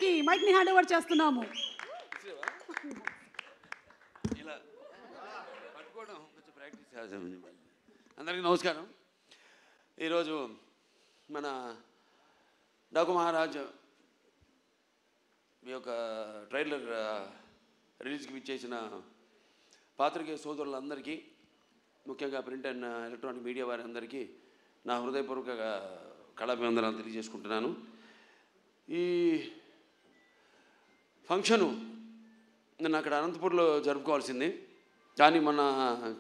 గారికి మైక్ని hand over చేస్తున్నాము. ఇలా పట్టుకోవడం కొంచెం ప్రాక్టీస్ చేద్దాం. అందరికీ నమస్కారం. ఈరోజు మన డాకు మహారాజ్ మీ యొక్క ట్రైలర్ రిలీజ్కి ఇచ్చేసిన పాత్రికేయ సోదరులందరికీ, ముఖ్యంగా ప్రింట్ అండ్ ఎలక్ట్రానిక్ మీడియా వారి అందరికీ నా హృదయపూర్వక కళాభివందనాలు తెలియజేసుకుంటున్నాను. ఈ ఫంక్షను నేను అక్కడ అనంతపూర్లో జరుపుకోవాల్సింది, కానీ మన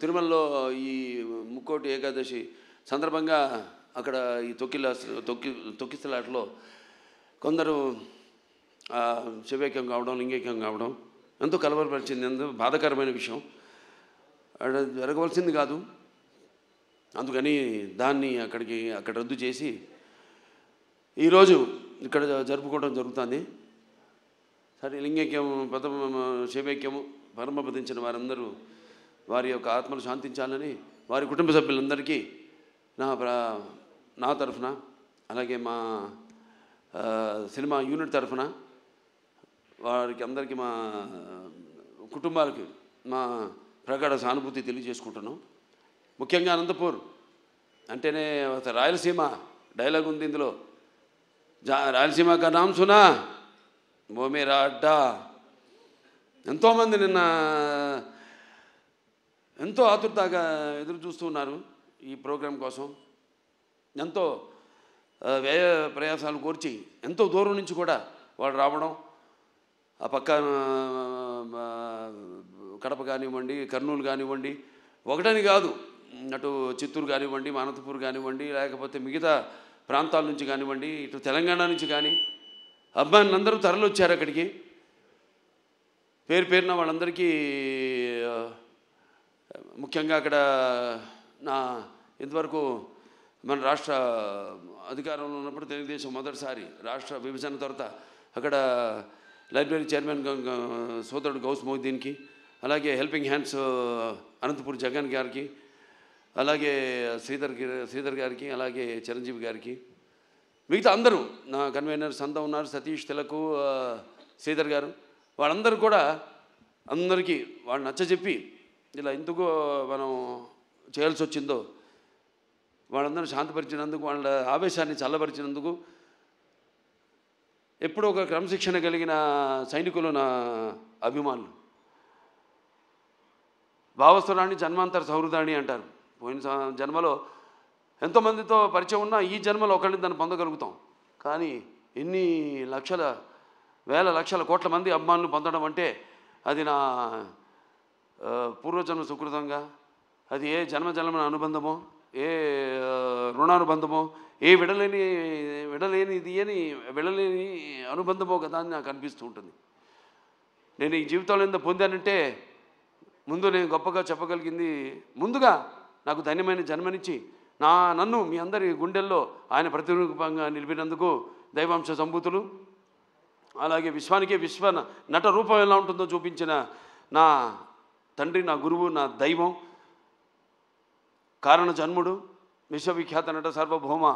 తిరుమలలో ఈ ముక్కోటి ఏకాదశి సందర్భంగా అక్కడ ఈ తొక్కిసలాటలో కొందరు శివైక్యం కావడం, లింగైక్యం కావడం ఎంతో కలవరపరిచింది. ఎంతో బాధాకరమైన విషయం. అక్కడ జరగవలసింది కాదు. అందుకని దాన్ని అక్కడ రద్దు చేసి ఈరోజు ఇక్కడ జరుపుకోవడం జరుగుతుంది. సరే, లింగైక్యం శివైక్యము పరమపదించిన వారందరూ వారి యొక్క ఆత్మలు శాంతించాలని వారి కుటుంబ సభ్యులందరికీ నా తరఫున, అలాగే మా సినిమా యూనిట్ తరఫున వారికి అందరికీ, మా కుటుంబాలకి మా ప్రగాఢ సానుభూతి తెలియజేసుకుంటున్నాం. ముఖ్యంగా అనంతపూర్ అంటేనే రాయలసీమ డైలాగ్ ఉంది ఇందులో. రాయలసీమ కా నామ్ సునా ఓ మేరా అడ్డా. ఎంతోమంది నిన్న ఎంతో ఆతురతగా ఎదురు చూస్తూ ఉన్నారు ఈ ప్రోగ్రాం కోసం. ఎంతో వ్యయ ప్రయాసాలు కోర్చి ఎంతో దూరం నుంచి కూడా వాళ్ళు రావడం, ఆ పక్క కడప కానివ్వండి, కర్నూలు కానివ్వండి, ఒకటని కాదు, అటు చిత్తూరు కానివ్వండి, అనంతపూర్ కానివ్వండి, లేకపోతే మిగతా ప్రాంతాల నుంచి కానివ్వండి, ఇటు తెలంగాణ నుంచి కానీ అభిమానులందరూ తరలి వచ్చారు అక్కడికి. పేరున వాళ్ళందరికీ ముఖ్యంగా అక్కడ ఇంతవరకు మన రాష్ట్ర అధికారంలో ఉన్నప్పుడు తెలుగుదేశం మొదటిసారి రాష్ట్ర విభజన తర్వాత అక్కడ లైబ్రరీ చైర్మన్ సోదరుడు గౌస్ మొహిద్దీన్కి, అలాగే హెల్పింగ్ హ్యాండ్స్ అనంతపూర్ జగన్ గారికి, అలాగే శ్రీధర్ గారికి, అలాగే చిరంజీవి గారికి, మిగతా అందరూ నా కన్వీనర్స్ అంతా ఉన్నారు, సతీష్ తిలకు, శ్రీధర్ గారు, వాళ్ళందరూ కూడా అందరికీ వాళ్ళు నచ్చజెప్పి ఇలా ఎందుకు మనం చేయాల్సి వచ్చిందో వాళ్ళందరూ శాంతపరిచినందుకు, వాళ్ళ ఆవేశాన్ని చల్లబరిచినందుకు, ఎప్పుడూ ఒక క్రమశిక్షణ కలిగిన సైనికులు నా అభిమానులు. భావస్వరాన్ని జన్మాంతర సౌహృదాన్ని అంటారు. పోయిన జన్మలో ఎంతోమందితో పరిచయం ఉన్నా ఈ జన్మలో ఒకళ్ళని దాన్ని పొందగలుగుతాం. కానీ ఎన్ని లక్షల, వేల లక్షల కోట్ల మంది అభిమానులు పొందడం అంటే అది నా పూర్వజన్మ సుకృతంగా, అది ఏ జన్మజన్మ అనుబంధమో, ఏ రుణానుబంధమో, ఏ విడలేని అనుబంధమో కదా అని నాకు అనిపిస్తూ ఉంటుంది. నేను ఈ జీవితంలో ఎంత పొందానంటే, ముందు నేను గొప్పగా చెప్పగలిగింది, ముందుగా నాకు ధన్యమైన జన్మనిచ్చి నన్ను మీ అందరి గుండెల్లో ఆయన ప్రతిరూపంగా నిలిపినందుకు దైవాంశ సంభూతులు, అలాగే విశ్వానికే విశ్వ నట రూపం ఎలా ఉంటుందో చూపించిన నా తండ్రి, నా గురువు, నా దైవం, కారణ జన్ముడు, విశ్వవిఖ్యాత నట సార్వభౌమ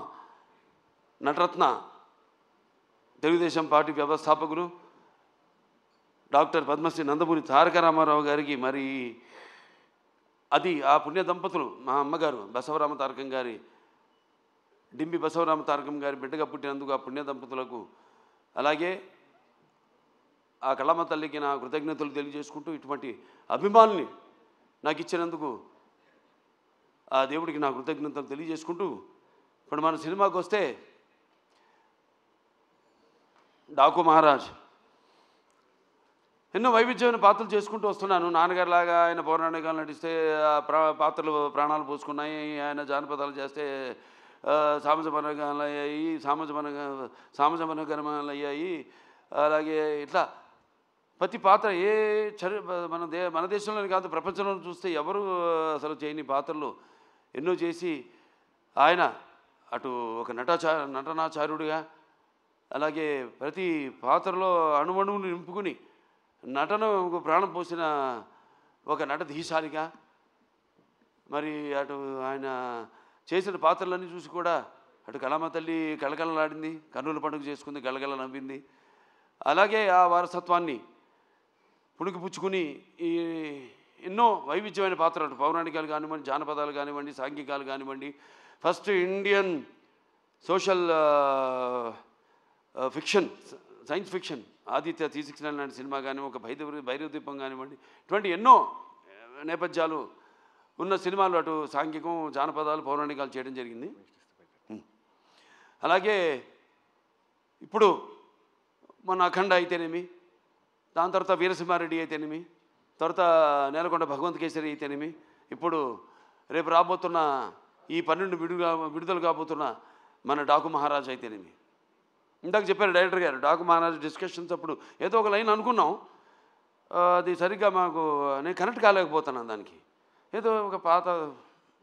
నటరత్న, తెలుగుదేశం పార్టీ వ్యవస్థాపకులు డాక్టర్ పద్మశ్రీ నందమూరి తారక రామారావు గారికి, మరి అది ఆ పుణ్య దంపతులు, మా అమ్మగారు బసవరామ తారకం గారి, డింబి బసవరామ తారకం గారి బిడ్డగా పుట్టినందుకు ఆ పుణ్య దంపతులకు, అలాగే ఆ కళమ్మ తల్లికి నా కృతజ్ఞతలు తెలియజేసుకుంటూ, ఇటువంటి అభిమానుల్ని నాకు ఇచ్చినందుకు ఆ దేవుడికి నా కృతజ్ఞతలు తెలియజేసుకుంటూ, ఇప్పుడు మన సినిమాకి వస్తే డాకు మహారాజ్ ఎన్నో వైవిధ్యమైన పాత్రలు చేసుకుంటూ వస్తున్నాను. నాన్నగారిలాగా ఆయన పౌరాణికాలు నటిస్తే పాత్రలు ప్రాణాలు పోసుకున్నాయి, ఆయన జానపదాలు చేస్తే సామాజ మనోగమనాలు అయ్యాయి. అలాగే ఇట్లా ప్రతి పాత్ర మన దేశంలోనే కాదు, ప్రపంచంలో చూస్తే ఎవరు అసలు చేయని పాత్రలు ఎన్నో చేసి ఆయన అటు ఒక నటనాచార్యుడిగా, అలాగే ప్రతి పాత్రలో అణువణువును నింపుకుని నటనకు ప్రాణం పోసిన ఒక నటధీశాలిగా, మరి అటు ఆయన చేసిన పాత్రలన్నీ చూసి కూడా అటు కళమ్మ తల్లి కళకళలాడింది, కన్నుల పండుగ చేసుకుంది, గలగల నవ్వింది. అలాగే ఆ వారసత్వాన్ని పుణికిపుచ్చుకుని ఈ ఎన్నో వైవిధ్యమైన పాత్రలు, పౌరాణికాలు కానివ్వండి, జానపదాలు కానివ్వండి, సాంఘికాలు కానివ్వండి, first Indian social fiction, science fiction Aditya 369 లాంటి సినిమా కానీ, ఒక భైరవ దీపం కానివ్వండి, ఇటువంటి ఎన్నో నేపథ్యాలు ఉన్న సినిమాలు, అటు సాంఘికం, జానపదాలు, పౌరాణికాలు చేయడం జరిగింది. అలాగే ఇప్పుడు మన అఖండ అయితేనేమి, దాని తర్వాత వీరసింహారెడ్డి అయితేనేమి, తర్వాత నేలకొండ భగవంత్ కేసరి అయితేనేమి, ఇప్పుడు రేపు రాబోతున్న ఈ 12 విడుదల కాబోతున్న మన డాకు మహారాజ్ అయితేనేమి. ఇందాక చెప్పారు డైరెక్టర్ గారు, డాకు మహారాజ్ డిస్కషన్స్ అప్పుడు ఏదో ఒక లైన్ అనుకున్నాం, అది సరిగ్గా మాకు నేను కనెక్ట్ కాలేకపోతున్నాను. దానికి ఏదో ఒక పాత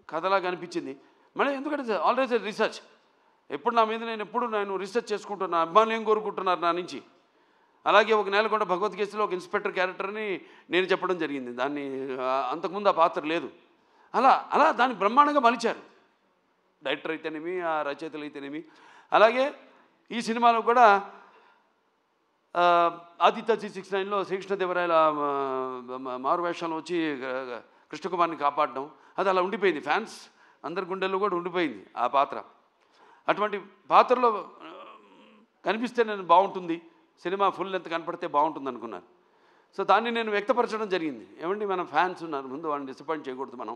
కథలాగా అనిపించింది. మళ్ళీ ఎందుకంటే ఆల్వేస్ రీసెర్చ్, ఎప్పుడు నా మీద నేను రీసెర్చ్ చేసుకుంటున్నా, అభిమానులు ఏం కోరుకుంటున్నారు నా నుంచి. అలాగే ఒక నేలకొండ భగవత్ కేసులో ఒక ఇన్స్పెక్టర్ క్యారెక్టర్ని నేను చెప్పడం జరిగింది. దాన్ని అంతకుముందు ఆ పాత్ర లేదు. అలా దాన్ని బ్రహ్మాండంగా మలిచారు డైరెక్టర్ అయితేనేమి, ఆ రచయితలు అయితేనేమి. అలాగే ఈ సినిమాలో కూడా ఆదిత్య 369లో శ్రీకృష్ణదేవరాయల మారువేషంలో వచ్చి కృష్ణకుమార్ని కాపాడడం, అది అలా ఉండిపోయింది. ఫ్యాన్స్ అందరి గుండెల్లో కూడా ఉండిపోయింది ఆ పాత్ర. అటువంటి పాత్రలో కనిపిస్తే నేను బాగుంటుంది, సినిమా ఫుల్ లెంత్ కనపడితే బాగుంటుంది అనుకున్నారు. సో దాన్ని నేను వ్యక్తపరచడం జరిగింది. ఏమండి, మన ఫ్యాన్స్ ఉన్నారు, ముందు వాళ్ళని డిసప్పాయింట్ చేయకూడదు. మనం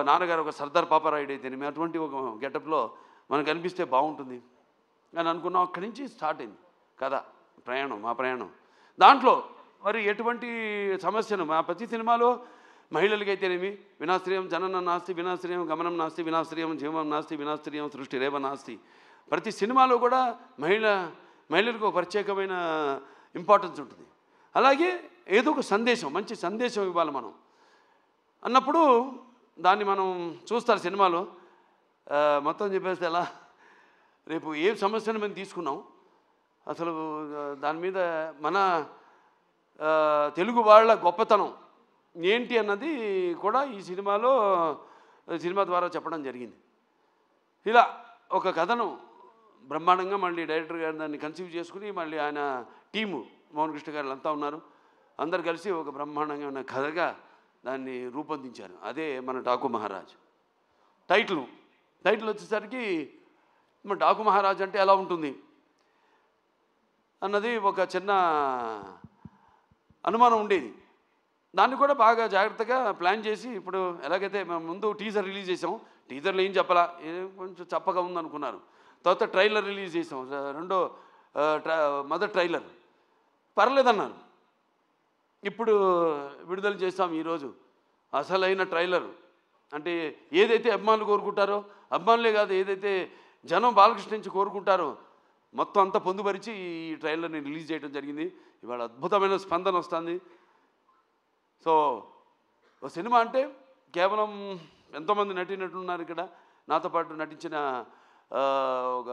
నాన్నగారు ఒక సర్దార్ పాపారాయుడు అయితేనేమి, అటువంటి ఒక గెటప్లో మనకు కనిపిస్తే బాగుంటుంది అని అనుకున్నాం. అక్కడి నుంచి స్టార్ట్ అయింది కథ, మా ప్రయాణం. దాంట్లో మరి ఎటువంటి సమస్యను మా ప్రతి సినిమాలో మహిళలకైతేనేమి, వినాశ్రయం జననం నాస్తి, వినాశ్రయం గమనం నాస్తి, వినాశ్రయం జీవం నాస్తి, వినాశ్రయం సృష్టి రేవ నాస్తి. ప్రతి సినిమాలో కూడా మహిళలకు ఒక ప్రత్యేకమైన ఇంపార్టెన్స్ ఉంటుంది. అలాగే ఏదో ఒక సందేశం, మంచి సందేశం ఇవ్వాలి మనం అన్నప్పుడు దాన్ని మనం చూస్తారు సినిమాలో. మొత్తం చెప్పేస్తే ఎలా, రేపు ఏ సమస్యను మేము తీసుకున్నాం, అసలు దాని మీద మన తెలుగు వాళ్ళ గొప్పతనం ఏంటి అన్నది కూడా ఈ సినిమా ద్వారా చెప్పడం జరిగింది. ఇలా ఒక కథను బ్రహ్మాండంగా మళ్ళీ డైరెక్టర్ గారు దాన్ని కన్సీవ్ చేసుకుని, మళ్ళీ ఆయన టీము మోహన్ కృష్ణ గారు అంతా ఉన్నారు, అందరు కలిసి ఒక బ్రహ్మాండంగా ఉన్న కథగా దాన్ని రూపొందించారు. అదే మన డాకు మహారాజ్. టైటిల్ వచ్చేసరికి మన డాకు మహారాజ్ అంటే ఎలా ఉంటుంది అన్నది ఒక చిన్న అనుమానం ఉండేది. దాన్ని కూడా బాగా జాగ్రత్తగా ప్లాన్ చేసి, ఇప్పుడు ఎలాగైతే మేము ముందు టీజర్ రిలీజ్ చేసాం, టీజర్లో ఏం చెప్పాలా, కొంచెం చప్పగా ఉందనుకున్నారు. తర్వాత ట్రైలర్ రిలీజ్ చేసాం, మొదటి ట్రైలర్ పర్లేదన్నారు. ఇప్పుడు విడుదల చేస్తాం ఈరోజు అసలైన ట్రైలర్. అంటే ఏదైతే అభిమానులు కోరుకుంటారో, అభిమానులే కాదు, ఏదైతే జనం బాలకృష్ణ నుంచి కోరుకుంటారో మొత్తం అంతా పొందుపరిచి ఈ ట్రైలర్ని రిలీజ్ చేయడం జరిగింది. ఇవాళ అద్భుతమైన స్పందన వస్తుంది. సో ఒక సినిమా అంటే కేవలం ఎంతోమంది నటీనటులున్నారు ఇక్కడ. నాతో పాటు నటించిన ఒక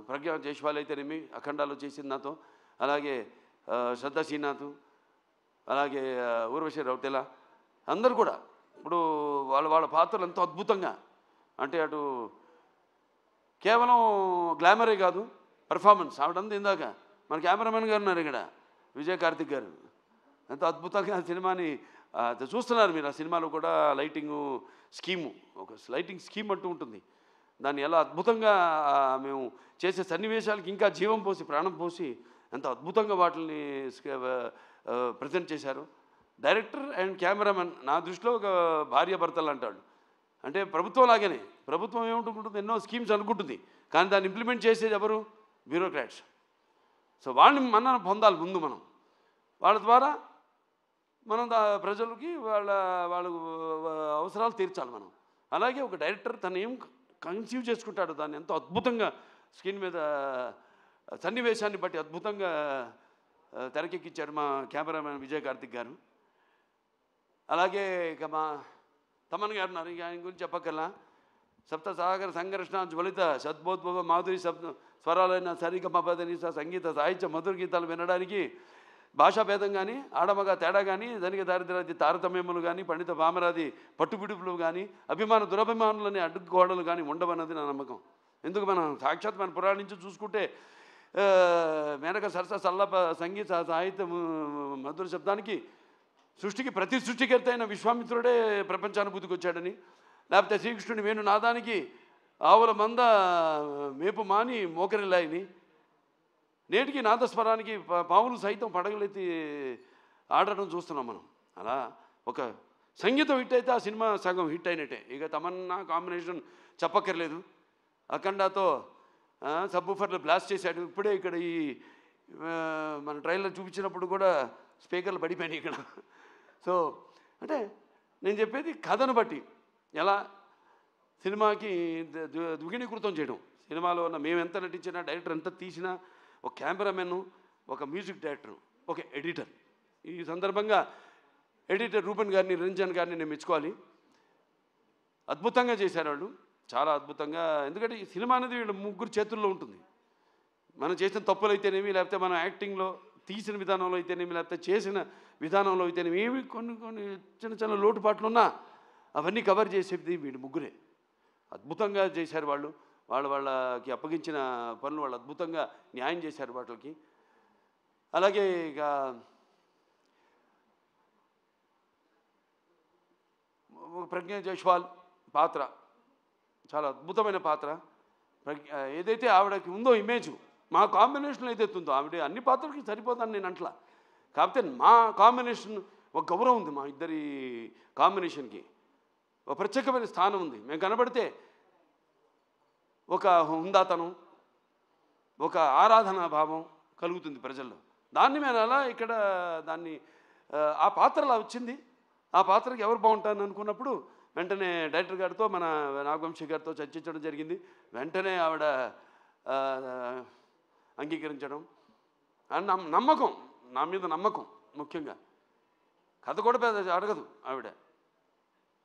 ప్రజ్ఞా జైస్వాల్ అయితేనేమి, అఖండాలో చేసింది నాతో, అలాగే శ్రద్ధా శ్రీనాథ్, అలాగే ఊర్వశి రౌతెల, అందరూ కూడా ఇప్పుడు వాళ్ళ పాత్రలు ఎంతో అద్భుతంగా, అంటే అటు కేవలం గ్లామరే కాదు, పెర్ఫార్మెన్స్. ఆవిడంతా ఇందాక మన కెమెరామెన్ గారు ఉన్నారు ఇక్కడ, విజయ్ కార్తిక్ గారు, ఎంతో అద్భుతంగా సినిమాని చూస్తున్నారు మీరు. ఆ సినిమాలో కూడా లైటింగు స్కీము, ఒక లైటింగ్ స్కీమ్ అంటూ ఉంటుంది. దాన్ని ఎలా అద్భుతంగా మేము చేసే సన్నివేశాలకి ఇంకా జీవం పోసి, ప్రాణం పోసి ఎంతో అద్భుతంగా వాటిని ప్రజెంట్ చేశారు. డైరెక్టర్ అండ్ కెమెరామెన్ నా దృష్టిలో ఒక భార్యాభర్తలు అంటాడు. అంటే ప్రభుత్వం లాగానే, ప్రభుత్వం ఏముంటుంది, ఎన్నో స్కీమ్స్ అనుకుంటుంది, కానీ దాన్ని ఇంప్లిమెంట్ చేసేది ఎవరు? బ్యూరోక్రాట్స్. సో వాళ్ళని మనం పొందాలి ముందు, మనం వాళ్ళ ద్వారా మనం ప్రజలకి వాళ్ళ అవసరాలు తీర్చాలి మనం. అలాగే ఒక డైరెక్టర్ తను ఏం కన్సీవ్ చేసుకుంటాడు, దాన్ని ఎంతో అద్భుతంగా స్క్రీన్ మీద సన్నివేశాన్ని బట్టి అద్భుతంగా తెరకెక్కించాడు మా కెమెరామెన్ విజయ్ కార్తిక్ గారు. అలాగే ఇక మా తమన్ గారు ఉన్నారు, ఇక ఆయన గురించి చెప్పక్కర్లా. సప్త సాగర సంఘర్షణ జ్వలిత సద్భోద్భవ మాధురి స్వరాలైన సరిగమ పదనిస సంగీత సాహిత్య మధుర గీతాలు వినడానికి భాషా భేదం కానీ, ఆడమగా తేడా కానీ, ధనిక దారిద్ర్యాది తారతమ్యములు కానీ, పండిత పామరాది పట్టుబిడుపులు కానీ, అభిమాన దురభిమానులని అడ్డుకోవడాలు కానీ ఉండవన్నది నా నమ్మకం. ఎందుకు మనం సాక్షాత్ మన పురాణం నుంచి చూసుకుంటే మేనక సరస సల్లప సంగీత సాహిత్య మధుర శబ్దానికి సృష్టికి ప్రతి సృష్టికర్త అయిన విశ్వామిత్రుడే ప్రపంచానుభూతికి వచ్చాడని, లేకపోతే శ్రీకృష్ణుని వేణు నాదానికి ఆవుల మంద మేపు మాని మోకరిల్లాయని, నేటికి నాదస్వరానికి పావులు సైతం పడగలెత్తి ఆడటం చూస్తున్నాం మనం. అలా ఒక సంగీతం హిట్ అయితే ఆ సినిమా సగం హిట్ అయినట్టే. ఇక తమన్నా కాంబినేషన్ చెప్పక్కర్లేదు. అఖండాతో సబ్బూఫర్లు బ్లాస్ట్ చేశాడు. ఇప్పుడే ఇక్కడ ఈ మన ట్రైలర్ చూపించినప్పుడు కూడా స్పీకర్లు పడిపోయినాయి ఇక్కడ. సో అంటే నేను చెప్పేది కథను బట్టి ఎలా సినిమాకి ద్విగుణీకృతం చేయడం. సినిమాలో ఉన్న మేము ఎంత నటించినా, డైరెక్టర్ ఎంత తీసినా, ఒక కెమెరామెన్, ఒక మ్యూజిక్ డైరెక్టర్, ఒక ఎడిటర్. ఈ సందర్భంగా ఎడిటర్ రూపన్ గారిని, నిరంజన్ గారిని నేను మెచ్చుకోవాలి. అద్భుతంగా చేశారు వాళ్ళు, చాలా అద్భుతంగా. ఎందుకంటే ఈ సినిమా అనేది వీళ్ళ ముగ్గురు చేతుల్లో ఉంటుంది. మనం చేసిన తప్పులు అయితేనేమి, లేకపోతే మనం యాక్టింగ్లో తీసిన విధానంలో అయితేనేమి, లేకపోతే చేసిన విధానంలో అయితేనేమి, ఏమి కొన్ని కొన్ని చిన్న చిన్న లోటుపాట్లు ఉన్నా అవన్నీ కవర్ చేసేది వీళ్ళు ముగ్గురే. అద్భుతంగా చేశారు వాళ్ళు. వాళ్ళకి అప్పగించిన పనులు వాళ్ళు అద్భుతంగా న్యాయం చేశారు వాటికి. అలాగే ఇక ప్రజ్ఞ జైస్వాల్ పాత్ర చాలా అద్భుతమైన పాత్ర. ఏదైతే ఆవిడకి ఉందో ఇమేజ్, మా కాంబినేషన్ ఏదైతే ఉందో, ఆవిడ అన్ని పాత్రలకి సరిపోతాను నేను అంటలా. కాకపోతే మా కాంబినేషన్ ఒక గౌరవం ఉంది, మా ఇద్దరి కాంబినేషన్కి ఒక ప్రత్యేకమైన స్థానం ఉంది. మేము కనబడితే ఒక హుందాతనం, ఒక ఆరాధనా భావం కలుగుతుంది ప్రజల్లో. దాన్ని మేము అలా ఇక్కడ దాన్ని ఆ పాత్ర అలా వచ్చింది. ఆ పాత్రకి ఎవరు బాగుంటారని అనుకున్నప్పుడు వెంటనే డైరెక్టర్ గారితో, మన నాగవంశీ గారితో చర్చించడం జరిగింది. వెంటనే ఆవిడ అంగీకరించడం, నమ్మకం, నా మీద నమ్మకం. ముఖ్యంగా కథ కూడా పెద్ద అడగదు ఆవిడ,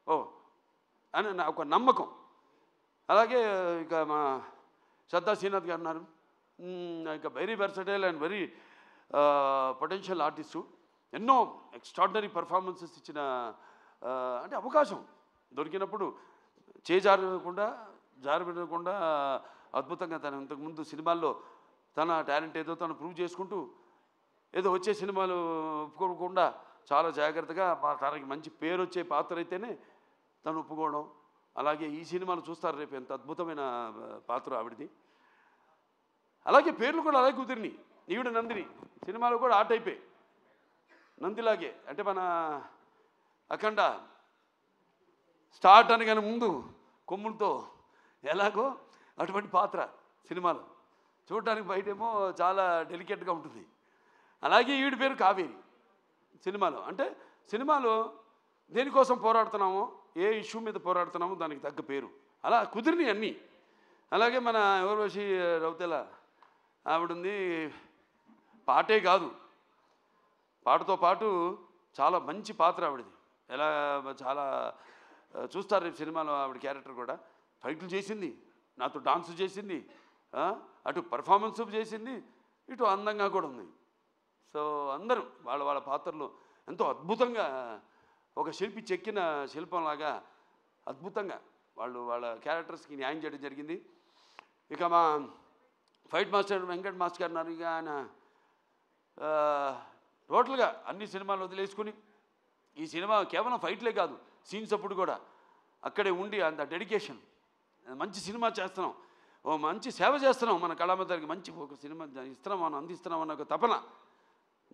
ఓ అని ఒక నమ్మకం. అలాగే ఇక మా శ్రద్ధా శ్రీనాథ్ గారు ఉన్నారు. ఇక very versatile and very potential artist. ఎన్నో ఎక్స్ట్రాడినరీ పర్ఫార్మెన్సెస్ ఇచ్చిన, అంటే అవకాశం దొరికినప్పుడు జారబెట్టకుండా అద్భుతంగా తను ఇంతకుముందు సినిమాల్లో తన టాలెంట్ ఏదో తను ప్రూవ్ చేసుకుంటూ, ఏదో వచ్చే సినిమాలు ఒప్పుకోకుండా చాలా జాగ్రత్తగా తనకి మంచి పేరు వచ్చే పాత్ర అయితేనే తను ఒప్పుకోవడం. అలాగే ఈ సినిమాలు చూస్తారు రేపు, ఎంత అద్భుతమైన పాత్ర ఆవిడది. అలాగే పేర్లు కూడా అలాగే కుదిరినాయి. ఈవిడ నందిని సినిమాలో కూడా ఆ టైపే, నందిలాగే. అంటే మన అఖండ స్టార్ట్ అనగానే ముందు కొమ్ములతో ఎలాగో అటువంటి పాత్ర సినిమాలో చూడటానికి బయటేమో చాలా డెలికేట్గా ఉంటుంది. అలాగే ఈవిడ పేరు కావేరి సినిమాలో. అంటే సినిమాలో దేనికోసం పోరాడుతున్నామో, ఏ ఇష్యూ మీద పోరాడుతున్నామో దానికి తగ్గ పేరు అలా కుదిరినాయి అన్నీ. అలాగే మన ఊర్వశి రౌతెల ఆవిడుంది. పాటే కాదు, పాటతో పాటు చాలా మంచి పాత్ర ఆవిడది. ఎలా చాలా చూస్తారు రేపు సినిమాలో ఆవిడ క్యారెక్టర్ కూడా. ఫైట్లు చేసింది, నాతో డాన్స్ చేసింది, అటు పర్ఫార్మెన్స్ చేసింది, ఇటు అందంగా కూడా ఉంది. సో అందరూ వాళ్ళ పాత్రలు ఎంతో అద్భుతంగా, ఒక శిల్పి చెక్కిన శిల్పంలాగా అద్భుతంగా వాళ్ళ క్యారెక్టర్స్కి న్యాయం చేయడం జరిగింది. ఇక మా ఫైట్ మాస్టర్ వెంకట్ మాస్టర్ గారు ఉన్నారు. ఇక ఆయన టోటల్గా అన్ని సినిమాలు వదిలేసుకుని ఈ సినిమా కేవలం ఫైట్లే కాదు, సీన్స్ అప్పుడు కూడా అక్కడే ఉండి అంత డెడికేషన్, మంచి సినిమా చేస్తున్నాం, ఓ మంచి సేవ చేస్తున్నాం, మన కళామందరికి మంచి ఒక సినిమా ఇస్తున్నాం, మనం అందిస్తున్నాం అన్న ఒక తపన.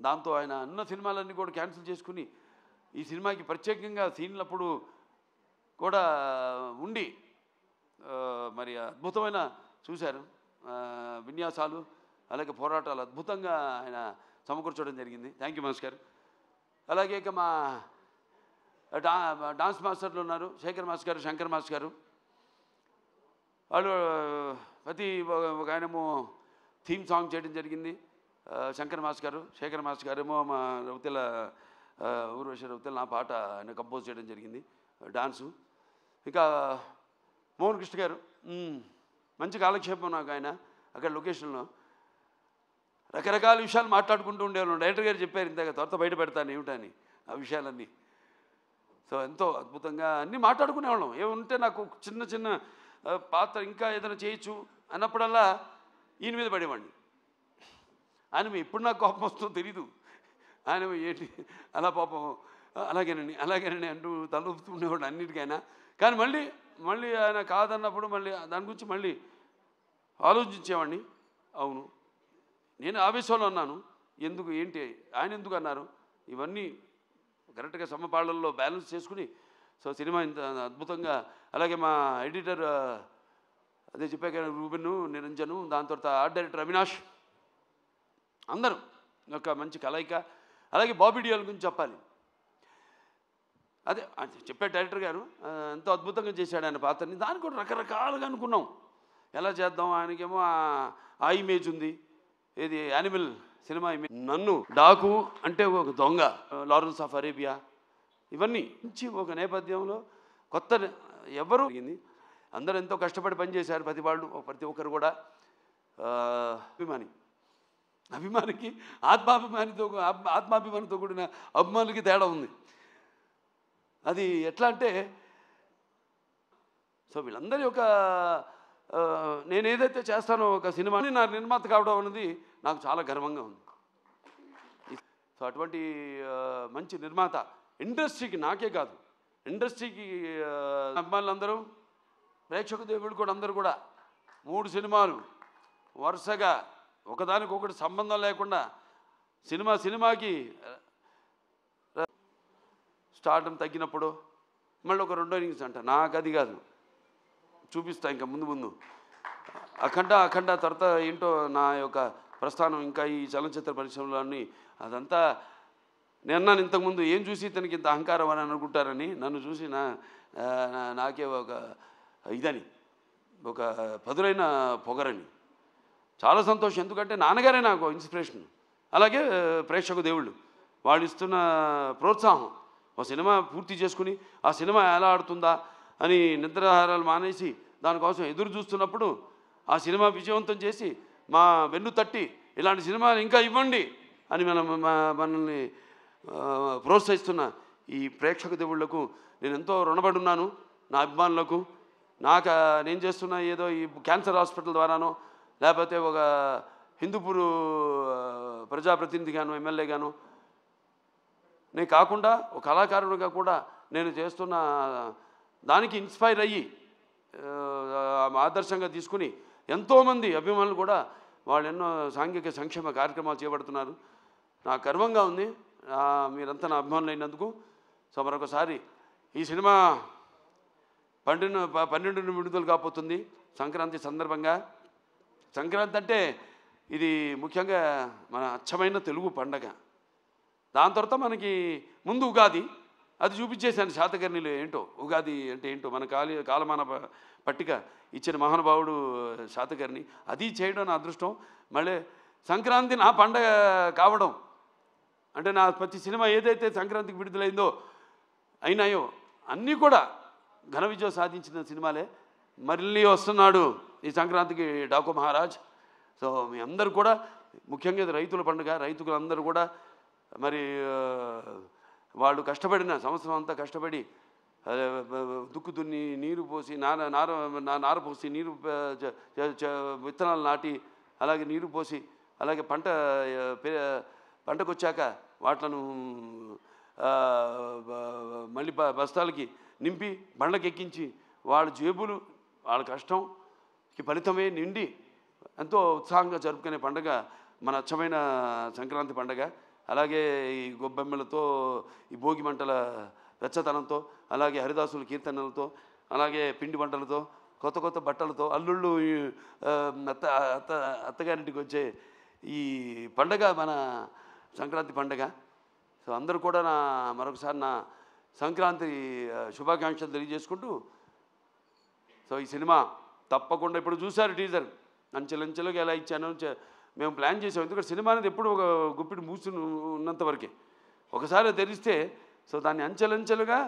దాంతో ఆయన అన్న సినిమాలన్నీ కూడా క్యాన్సిల్ చేసుకుని ఈ సినిమాకి ప్రత్యేకంగా సీన్లప్పుడు కూడా ఉండి మరి అద్భుతమైన చూశారు విన్యాసాలు, అలాగే పోరాటాలు అద్భుతంగా ఆయన సమకూర్చడం జరిగింది. థ్యాంక్ యూ మాస్టర్ గారు. అలాగే ఇక మా డాన్స్ మాస్టర్లు ఉన్నారు, శేఖర్ మాస్టర్ గారు, శంకర్ మాస్టర్ గారు. వాళ్ళు ప్రతి ఒక ఆయనేమో థీమ్ సాంగ్ చేయడం జరిగింది, శంకర్ మాస్టర్ గారు. శేఖర్ మాస్టర్ గారేమో మా రౌతెల ఊర్వశి రౌతెల నా పాట ఆయన కంపోజ్ చేయడం జరిగింది, డాన్సు. ఇంకా మోహన్ కృష్ణ గారు మంచి కాలక్షేపం నాకు. ఆయన అక్కడ లొకేషన్లో రకరకాల విషయాలు మాట్లాడుకుంటూ ఉండేవాళ్ళం. డైరెక్టర్ గారు చెప్పారు ఇందాక, త్వరతో బయట పెడతాను ఏమిటని ఆ విషయాలన్నీ. సో ఎంతో అద్భుతంగా అన్నీ మాట్లాడుకునేవాళ్ళం. ఏముంటే నాకు చిన్న చిన్న పాత్ర ఇంకా ఏదైనా చేయొచ్చు అన్నప్పుడల్లా ఈయన మీద పడేవాడిని. ఆయన ఎప్పుడు నాకు కోపం వస్తుందో తెలీదు. ఆయన ఏంటి అలా పాపం అలాగేనండి అంటూ తలూపుతుండేవాడు అన్నిటికైనా. కానీ మళ్ళీ ఆయన కాదన్నప్పుడు మళ్ళీ దాని గురించి మళ్ళీ ఆలోచించేవాడిని. అవును, నేను ఆవేశంలో అన్నాను, ఎందుకు ఏంటి ఆయన ఎందుకు అన్నారు, ఇవన్నీ కరెక్ట్గా సమపాళ్ళల్లో బ్యాలెన్స్ చేసుకుని సో సినిమా ఇంత అద్భుతంగా. అలాగే మా ఎడిటర్ అదే చెప్పాక రూబెను, నిరంజను, దాని తర్వాత ఆర్ట్ డైరెక్టర్ అవినాష్, అందరూ ఒక మంచి కలయిక. అలాగే బాబీ డియోల్ గురించి చెప్పాలి. అదే చెప్పే డైరెక్టర్ గారు ఎంతో అద్భుతంగా చేశాడు ఆయన పాత్రని. దానికి కూడా రకరకాలుగా అనుకున్నాం ఎలా చేద్దాం. ఆయనకేమో ఆ ఇమేజ్ ఉంది, ఏది యానిమల్ సినిమా ఇమేజ్. నన్ను డాకు అంటే ఒక దొంగ, లారెన్స్ ఆఫ్ అరేబియా, ఇవన్నీ మంచి ఒక నేపథ్యంలో కొత్త ఎవరు అందరూ ఎంతో కష్టపడి పనిచేశారు. ప్రతి ఒక్కరు కూడా అభిమానికి ఆత్మాభిమానితో కూడిన అభిమానులకి తేడా ఉంది. అది ఎట్లా అంటే సో వీళ్ళందరి యొక్క నేను ఏదైతే చేస్తానో ఒక సినిమాని నా నిర్మాత కావడం అనేది నాకు చాలా గర్వంగా ఉంది. సో అటువంటి మంచి నిర్మాత ఇండస్ట్రీకి, నాకే కాదు ఇండస్ట్రీకి అభిమానులందరూ, ప్రేక్షక దేవుళ్ళు కూడా అందరూ కూడా 3 సినిమాలు వరుసగా ఒకదానికొకటి సంబంధం లేకుండా సినిమాకి స్టార్టం తగ్గినప్పుడు మళ్ళీ ఒక 2వ ఇన్నింగ్స్ అంట. నాకు అది కాదు, చూపిస్తా ఇంకా ముందు అఖండ తర్వాత ఏంటో నా యొక్క ప్రస్థానం ఇంకా ఈ చలనచిత్ర పరిశ్రమలోని అదంతా. నేను ఇంతకుముందు ఏం చూసి ఇతనికి ఇంత అహంకారం అని అనుకుంటారని, నన్ను చూసి నాకే ఒక ఇదని ఒక పదులైన పొగరని. చాలా సంతోషం, ఎందుకంటే నాన్నగారే నాకు ఇన్స్పిరేషన్. అలాగే ప్రేక్షక దేవుళ్ళు వాళ్ళు ఇస్తున్న ప్రోత్సాహం. ఒక సినిమా పూర్తి చేసుకుని ఆ సినిమా ఎలా ఆడుతుందా అని నిద్రాహారాలు మానేసి దానికోసం ఎదురు చూస్తున్నప్పుడు ఆ సినిమా విజయవంతం చేసి మా వెన్ను తట్టి ఇలాంటి సినిమాలు ఇంకా ఇవ్వండి అని మనల్ని ప్రోత్సహిస్తున్న ఈ ప్రేక్షక దేవుళ్లకు నేను ఎంతో రుణపడి ఉన్నాను. నా అభిమానులకు, నేను చేస్తున్న ఏదో ఈ క్యాన్సర్ హాస్పిటల్ ద్వారానో లేకపోతే ఒక హిందూపూర్ ప్రజాప్రతినిధిగాను ఎమ్మెల్యేగాను నేను కాకుండా ఒక కళాకారుడిగా కూడా నేను చేస్తున్న దానికి ఇన్స్పైర్ అయ్యి ఆదర్శంగా తీసుకుని ఎంతోమంది అభిమానులు కూడా వాళ్ళు ఎన్నో సాంఘిక సంక్షేమ కార్యక్రమాలు చేపడుతున్నారు. నాకు గర్వంగా ఉంది మీరంతా నా అభిమానులు అయినందుకు. సో మరొకసారి ఈ సినిమా 12 విడుదల కాబోతుంది సంక్రాంతి సందర్భంగా. సంక్రాంతి అంటే ఇది ముఖ్యంగా మన అచ్చమైన తెలుగు పండగ. దాని తర్వాత మనకి ముందు ఉగాది, అది చూపించేశాను శాతకర్ణిలో ఏంటో ఉగాది అంటే ఏంటో మన కాలమాన పట్టిక ఇచ్చిన మహానుభావుడు శాతకర్ణి. అది చేయడం నా అదృష్టం. మళ్ళీ సంక్రాంతి నా పండగ కావడం అంటే నా ప్రతి సినిమా ఏదైతే సంక్రాంతికి విడుదలైందో అయినాయో అన్నీ కూడా ఘన విజయం సాధించిన సినిమాలే. మళ్ళీ వస్తున్నాడు ఈ సంక్రాంతికి డాకు మహారాజ్. సో మీ అందరూ కూడా ముఖ్యంగా ఇది రైతుల పండుగ. రైతులందరూ కూడా మరి వాళ్ళు కష్టపడిన సంవత్సరం అంతా కష్టపడి దుక్కు దున్ని నీరు పోసి నార పోసి నీరు విత్తనాలు నాటి అలాగే నీరు పోసి అలాగే పంటకు వచ్చాక వాటిను మళ్ళీ బస్తాలకి నింపి బండ్లకి ఎక్కించి వాళ్ళ జేబులు వాళ్ళ కష్టంకి ఫలితమే నిండి ఎంతో ఉత్సాహంగా జరుపుకునే పండుగ మన అచ్చమైన సంక్రాంతి పండుగ. అలాగే ఈ గొబ్బెమ్మలతో, ఈ భోగి మంటల వెచ్చతనంతో, అలాగే హరిదాసుల కీర్తనలతో, అలాగే పిండి వంటలతో, కొత్త బట్టలతో, అల్లుళ్ళు అత్తగారింటికి వచ్చే ఈ పండగ మన సంక్రాంతి పండగ. సో అందరూ కూడా మరొకసారి నా సంక్రాంతి శుభాకాంక్షలు తెలియజేసుకుంటూ, సో ఈ సినిమా తప్పకుండా ఇప్పుడు చూశారు టీజర్ అంచెలంచెలుగా ఎలా ఇచ్చాను మేము ప్లాన్ చేసాం. ఎందుకంటే సినిమా అనేది ఎప్పుడు ఒక గుప్పిడి మూసి ఉన్నంత వరకే, ఒకసారి తెరిస్తే సో దాన్ని అంచెలంచెలుగా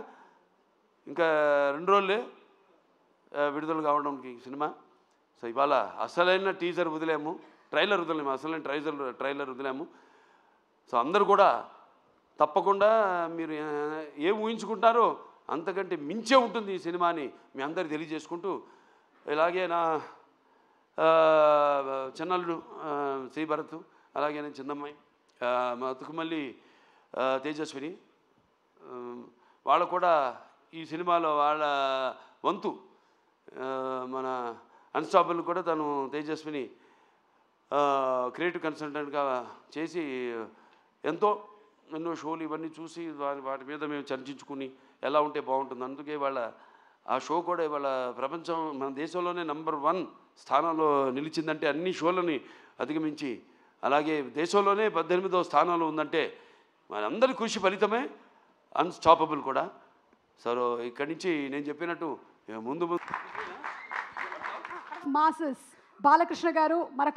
ఇంకా 2 రోజులే విడుదల కావడానికి సినిమా. సో ఇవాళ అసలైన టీజర్ వదిలేము, ట్రైలర్ వదిలేము, అసలైన ట్రైలర్ వదిలేము. సో అందరూ కూడా తప్పకుండా మీరు ఏం ఊహించుకుంటారో అంతకంటే మించే ఉంటుంది ఈ సినిమాని మీ అందరికి తెలియజేసుకుంటూ, ఇలాగే నా చిన్నల్లుడు శ్రీభరత్, అలాగే చిన్నమ్మాయి, మా తుకుమల్లి తేజస్విని, వాళ్ళు కూడా ఈ సినిమాలో వాళ్ళ వంతు మన అన్స్టాపబుల్ కూడా తను తేజస్విని క్రియేటివ్ కన్సల్టెంట్గా చేసి ఎన్నో షోలు ఇవన్నీ చూసి వాటి మీద మేము చర్చించుకుని ఎలా ఉంటే బాగుంటుంది. అందుకే వాళ్ళ ఆ షో కూడా ఇవాళ ప్రపంచం మన దేశంలోనే నంబర్ 1 స్థానంలో నిలిచిందంటే, అన్ని షోలని అధిగమించి, అలాగే దేశంలోనే 18వ స్థానంలో ఉందంటే మనందరి కృషి ఫలితమే అన్స్టాపబుల్ కూడా. సో ఇక్కడి నుంచి నేను చెప్పినట్టు ముందు మాసెస్ బాలకృష్ణ గారు